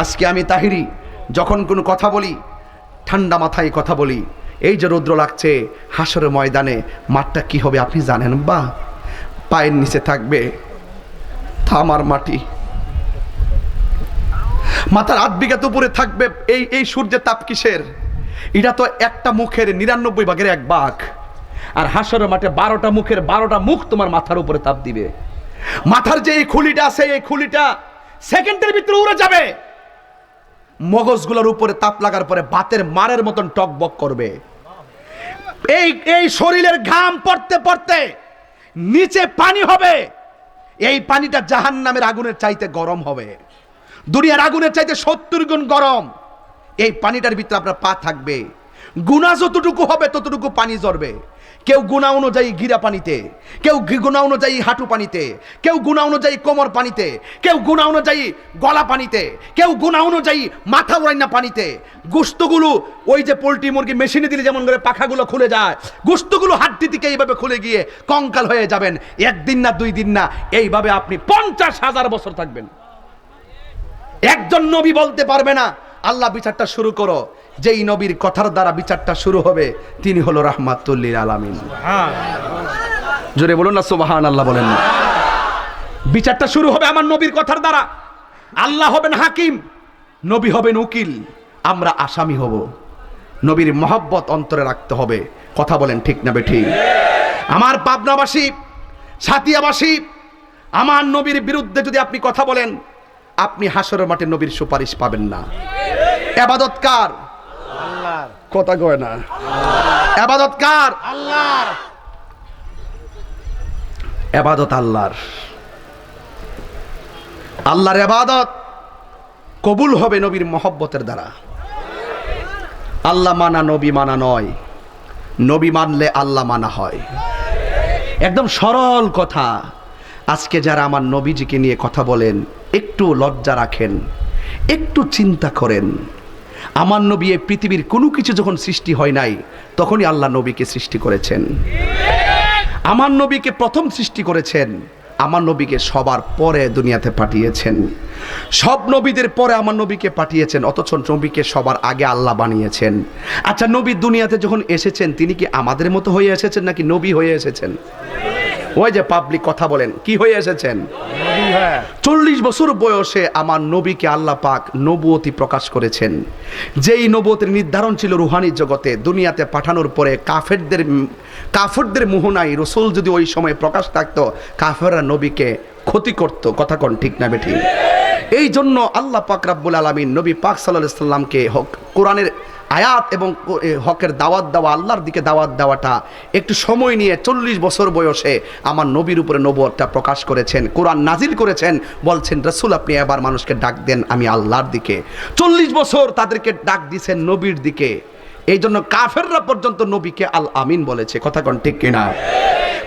আজকে আমি তাহিরি যখন কোনো কথা বলি ঠান্ডা মাথায় কথা বলি। এই যে রৌদ্র লাগছে হাসরের ময়দানে মাঠটা কি হবে আপনি জানেন? বা পায়ের নিচে থাকবে থামার মাটি, মাথার 8 বিঘা উপরে থাকবে এই সূর্যের তাপ কিসের? এটা তো একটা মুখের 99 ভাগের 1 ভাগ। আর হাসরের মাঠে 12টা মুখের 12টা মুখ তোমার মাথার উপরে তাপ দিবে। মাথার যে এই খুলিটা আছে এই খুলিটা সেকেন্ডের ভিতরে উড়ে যাবে। মগজগুলোর উপরে তাপ লাগার পরে বাতের মারের মতন টকবক করবে। এই শরীরের ঘাম পড়তে পড়তে নিচে পানি হবে। এই পানিটা জাহান্নামের আগুনের চাইতে গরম হবে, দুনিয়ার আগুনের চাইতে 70 গুণ গরম। এই পানিটার ভিতরে আপনার পা থাকবে। গুনাহ যতটুকু হবে ততটুকু পানি ঝরবে। কেউ গুনাহ অনুযায়ী গিরা পানিতে, কেউ গুনাহ অনুযায়ী হাঁটু পানিতে, কেউ গুনাহ অনুযায়ী কোমর পানিতে, কেউ গুনাহ অনুযায়ী গলা পানিতে, কেউ গুনাহ অনুযায়ী মাথা ওড়াইনা পানিতে। গোশতগুলো ওই যে পোলট্রি মুরগি মেশিনে দিলে যেমন করে পাখাগুলো খুলে যায়, গোশতগুলো হাড্ডি থেকে এইভাবে খুলে গিয়ে কঙ্কাল হয়ে যাবেন। 1 দিন না 2 দিন না, এইভাবে আপনি 50,000 বছর থাকবেন। একজন নবী বলতে পারবে না আল্লাহ বিচারটা শুরু করো। যেই নবীর কথার দ্বারা বিচারটা শুরু হবে তিনি হলো রাহমাতুল লিল আলামিন। জোরে বলুন না সুবহানাল্লাহ বলেন না। বিচারটা শুরু হবে আমার নবীর কথার দ্বারা। আল্লাহ হবেন হাকিম, নবী হবেন উকিল, আমরা আসামি হব। নবীর মহব্বত অন্তরে রাখতে হবে। কথা বলেন ঠিক না বেঠিক? আমার পাবনাবাসী, সাতিয়াবাসী, আমার নবীর বিরুদ্ধে যদি আপনি কথা বলেন আপনি হাসরের মাঠে নবীর সুপারিশ পাবেন না। ইবাদত কার? আল্লাহর। কথা কয় না। ইবাদত কার? আল্লাহর। ইবাদত আল্লাহর। আল্লাহর ইবাদত কবুল হবে নবীর মহব্বতের দ্বারা। আল্লাহ মানা নবী মানা নয়, নবী মানলে আল্লাহ মানা হয়। একদম সরল কথা। আজকে যারা আমার নবীজিকে নিয়ে কথা বলেন একটু লজ্জা রাখেন, একটু চিন্তা করেন। আমার নবী এই পৃথিবীর কোনো কিছু যখন সৃষ্টি হয় নাই তখনই আল্লাহ নবীকে সৃষ্টি করেছেন। আমার নবীকে প্রথম সৃষ্টি করেছেন, আমার নবীকে সবার পরে দুনিয়াতে পাঠিয়েছেন। সব নবীদের পরে আমার নবীকে পাঠিয়েছেন, অথচ নবীকে সবার আগে আল্লাহ বানিয়েছেন। আচ্ছা, নবী দুনিয়াতে যখন এসেছেন তিনি কি আমাদের মতো হয়ে এসেছেন নাকি নবী হয়ে এসেছেন? ওই যে পাবলিক কথা বলেন, কি হয়ে এসেছেন? 40 বছর বয়সে আমার নবীকে আল্লাহ পাক নবুয়তি প্রকাশ করেছেন। যেই নবুয়তির নির্ধারণ ছিল রুহানি জগতে, দুনিয়াতে পাঠানোর পরে কাফেরদের মোহনায় রসুল যদি ওই সময় প্রকাশ থাকতো কাফেররা নবীকে ক্ষতি করত। কথা কোন ঠিক না বেঠিক? এই জন্য আল্লাহ পাক রাব্বুল আলামিন নবী পাক সাল্লাল্লাহু আলাইহি সাল্লামকে কোরআনের আয়াত এবং হকের দাওয়াত দেওয়া, আল্লাহর দিকে দাওয়াত দেওয়াটা একটু সময় নিয়ে 40 বছর বয়সে আমার নবীর উপরে নবুয়তটা প্রকাশ করেছেন, কোরআন নাজিল করেছেন। বলছেন রাসূল আপনি এবার মানুষকে ডাক দেন আমি আল্লাহর দিকে। 40 বছর তাদেরকে ডাক দিয়েছেন নবীর দিকে। এই জন্য কাফেররা পর্যন্ত নবীকে আল আমিন বলেছে। কথা কোন ঠিক কিনা?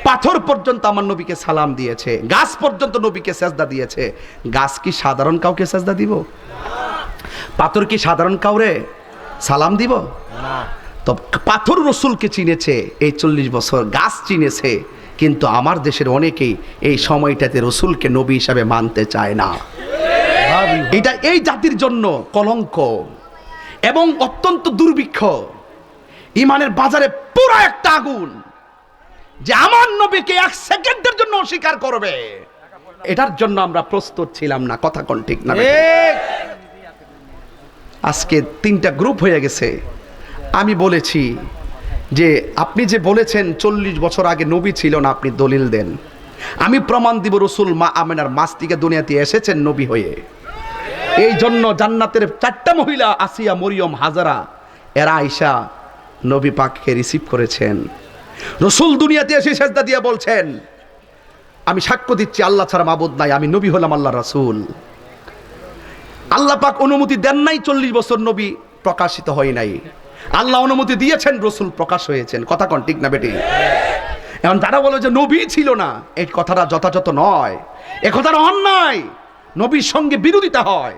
পাথর পর্যন্ত আমার নবীকে সালাম দিয়েছে, গাছ পর্যন্ত নবীকে সেজদা দিয়েছে। গাছ কি সাধারণ কাউকে সেজদা দিব? পাথর কি সাধারণ কাউরে সালাম দিব? তো পাথর রসুলকে চিনেছে এই 40 বছর, গাছ চিনেছে, কিন্তু আমার দেশের অনেকেই এই সময়টাতে রসুলকে নবী হিসাবে মানতে চায় না। এটা এই জাতির জন্য কলঙ্ক এবং অত্যন্ত দুর্ভিক্ষ। ইমানের বাজারে পুরো একটা আগুন যে আমার নবীকে 1 সেকেন্ডের জন্য অস্বীকার করবে, এটার জন্য আমরা প্রস্তুত ছিলাম না। কথা কোন ঠিক না? আজকে 3টা গ্রুপ হয়ে গেছে। আমি বলেছি যে আপনি যে বলেছেন 40 বছর আগে নবী ছিল না, আপনি দলিল দেন। আমি প্রমাণ দিব রসুল মা আমেনার মাস থেকে দুনিয়াতে এসেছেন নবী হয়ে। এই জন্য জান্নাতের 4টা মহিলা আসিয়া, মরিয়ম, হাজারা, এরা আয়েশা নবী পাককে রিসিভ করেছেন। রসুল দুনিয়াতে এসে সেজদা দিয়ে বলছেন আমি সাক্ষ্য দিচ্ছি আল্লাহ ছাড়া মাবুদ নাই, আমি নবী হলাম আল্লাহ রাসূল। আল্লাহ পাক অনুমতি দেন নাই 40 বছর নবী প্রকাশিত হয় নাই। আল্লাহ অনুমতি দিয়েছেন, রসুল প্রকাশ হয়েছেন। কথা কোন ঠিক না বেটি? এখন তারা বলে যে নবী ছিল না, এই কথাটা যথাযথ নয়, এ কথাটা অন্যায়, নবীর সঙ্গে বিরোধিতা হয়।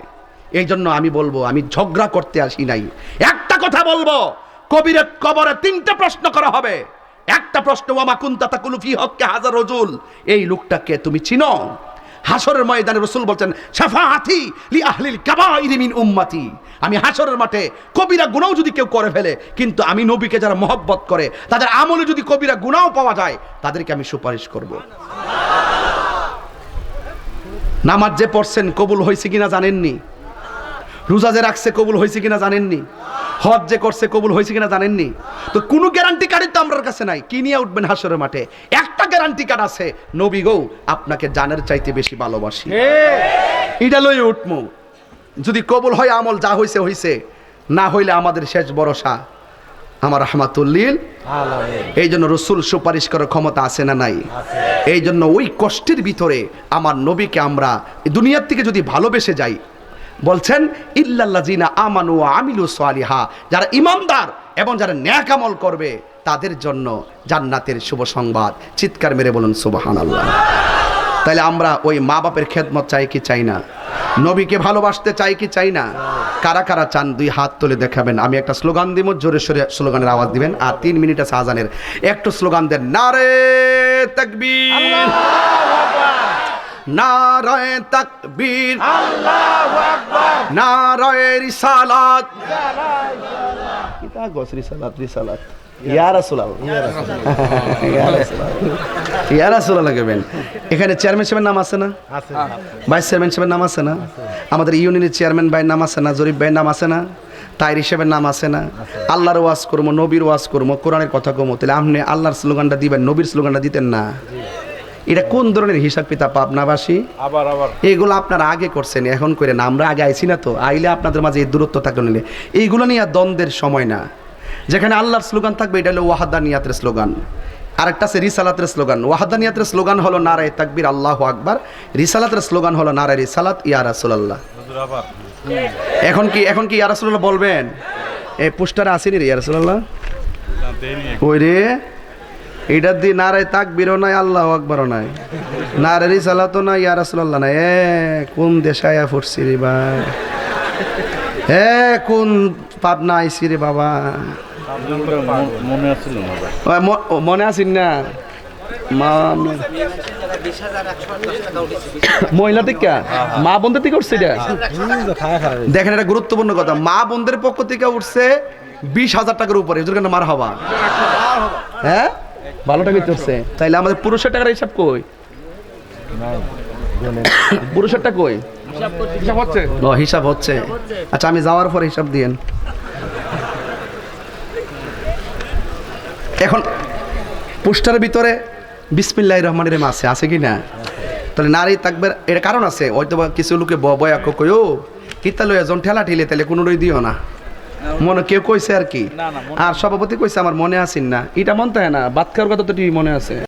এই জন্য আমি বলবো আমি ঝগড়া করতে আসি নাই। একটা কথা বলবো, কবিরের কবরে 3টা প্রশ্ন করা হবে। একটা প্রশ্ন ওয়ামা কুনতা তাকুলু ফি হক্কি হাযার রাজুল, এই লোকটাকে তুমি চিনো? হাসরের ময়দানে রাসূল বলছেন শাফাআতি লি আহলিল কাবাইরি মিন উম্মতি, আমি হাসরের মাঠে কবিরা গুনাহ যদি কেউ করে ফেলে কিন্তু আমি নবীকে যারা মহব্বত করে তাদের আমলে যদি কবিরা গুনাহ পাওয়া যায় তাদেরকে আমি সুপারিশ করব। নামাজ যে পড়ছেন কবুল হয়েছে কিনা জানেননি, রোজা যে রাখছে কবুল হয়েছে কিনা জানেননি, হজ যে করছে কবুল হয়েছে কিনা জানেননি। তো কোনো গ্যারান্টি কার্ডই তো আমার কাছে নাই, কি নিয়ে উঠবেন হাসরের মাঠে? একটা গ্যারান্টি কার্ড আছে, নবী গো আপনাকে জানের চাইতে বেশি ভালোবাসি, এটা লই উঠমু। যদি কবুল হয় আমল যা হইছে হইছে, না হইলে আমাদের শেষ ভরসা আমার রাহমাতুল্লিল আলামিন। এই জন্য রাসূল সুপারিশ করার ক্ষমতা আছে না নাই? এই জন্য ওই কষ্টের ভিতরে আমার নবীকে আমরা দুনিয়ার থেকে যদি ভালোবেসে যাই, বলছেন ইল্লাল্লাযিনা আমানু ওয়া আমিলুস সালিহা, যারা ঈমানদার এবং যারা নেক আমল করবে তাদের জন্য জান্নাতের শুভ সংবাদ। চিৎকার মেরে বলুন সুবহানাল্লাহ। তাহলে আমরা ওই মা বাপের খেদমত চাই কি চাই না? নবীকে ভালোবাসতে চাই কি চাই না? কারা কারা চান দুই হাত তুলে দেখাবেন। আমি একটা স্লোগান দিব, জোরে সোরে স্লোগানের আওয়াজ দিবেন, আর 3 মিনিট আছে আজানের। একটু স্লোগান দেন, নারে তাকবীর, নারায়ে তাকবীর, আল্লাহু আকবার, নারায়ে রিসালাত, কিতা গস রিসালাত, রিসালাত ইয়া রাসূলুল্লাহ, ইয়া রাসূলুল্লাহ, ইয়া রাসূলুল্লাহ গবেন। এখানে চেয়ারম্যান সাহেবের নাম আছে না? আছে। ভাইস চেয়ারম্যান সাহেবের নাম আছে না? আমাদের ইউনিয়নের চেয়ারম্যান ভাইয়ের নাম আছে না? জরিফ ভাইয়ের নাম আছে না? তাইরি সাহেবের নাম আছে না? আল্লাহর ওয়াজ করবো, নবীর ওয়াজ করবো, কোরআনের কথা কমো, তাহলে আপনি আল্লাহর স্লোগানটা দিবেন, নবীর স্লোগানটা দিতেন না? এটা কোন ধরনের হিসাব কিতাব পাবনাবাসী? আবার এইগুলো আপনারা আগে করছেন, এখন করে না। আমরা আগে আইছি না তো, আইলে আপনাদের মাঝে এই দূরত্ব থাকলে নিলে এইগুলো নিয়ে আর দ্বন্দ্বের সময় না। যেখানে আল্লাহর স্লোগান থাকবে এটা হলো ওয়াহদানিয়াতের স্লোগান, আরেকটা আছে রিসালাতের স্লোগান। ওয়াহদানিয়াতের স্লোগান হলো নারায়ে তাকবীর, আল্লাহু আকবার। রিসালাতের স্লোগান হলো নারায়ে রিসালাত, ইয়া রাসূলুল্লাহ। এখন কি ইয়া রাসূলুল্লাহ বলবেন? এই পোস্টারে আসেনি রে ইয়া রাসূলুল্লাহ, ওই রে এটা দিয়ে নারায়ে তাকবীরও নাই, আল্লাহু আকবারও নাই, নারায়ে রিসালাতও নাই, ইয়া রাসূলুল্লাহ নাই। কোন দেশে আয়া পড়ছি রে ভাই, কোন পাবনা আইসি রে বাবা? মনে আছেন না? মহিলা থেকে মা বোনদের থেকে উঠছে এটা। দেখেন এটা গুরুত্বপূর্ণ কথা, মা বোনদের পক্ষ থেকে উঠছে 20,000 টাকার উপরে। মার হবা, হ্যাঁ ভালো টাকা উঠছে। তাইলে আমাদের পুরুষের টাকার হিসাব কই? পুরুষেরটা কই? হিসাব হচ্ছে। আচ্ছা আমি যাওয়ার পর হিসাব দিয়েন। এখন পোস্টারের ভিতরে বিসমিল্লাহির রহমানির রহিম আছে কি না? তাহলে নারী তাকবীর এর কারণ আছে, হয়তো কিছু লোকে বয়া কইও কিতা লই একজন ঠেলা ঠেলে, তাহলে কোনোই দিও না। মনে কেউ কইছে আর কি, আর সভাপতি কইছে আমার মনে আসেন না, এটা মন তাই না, বাদ খাওয়ার কথা তো মনে আছে।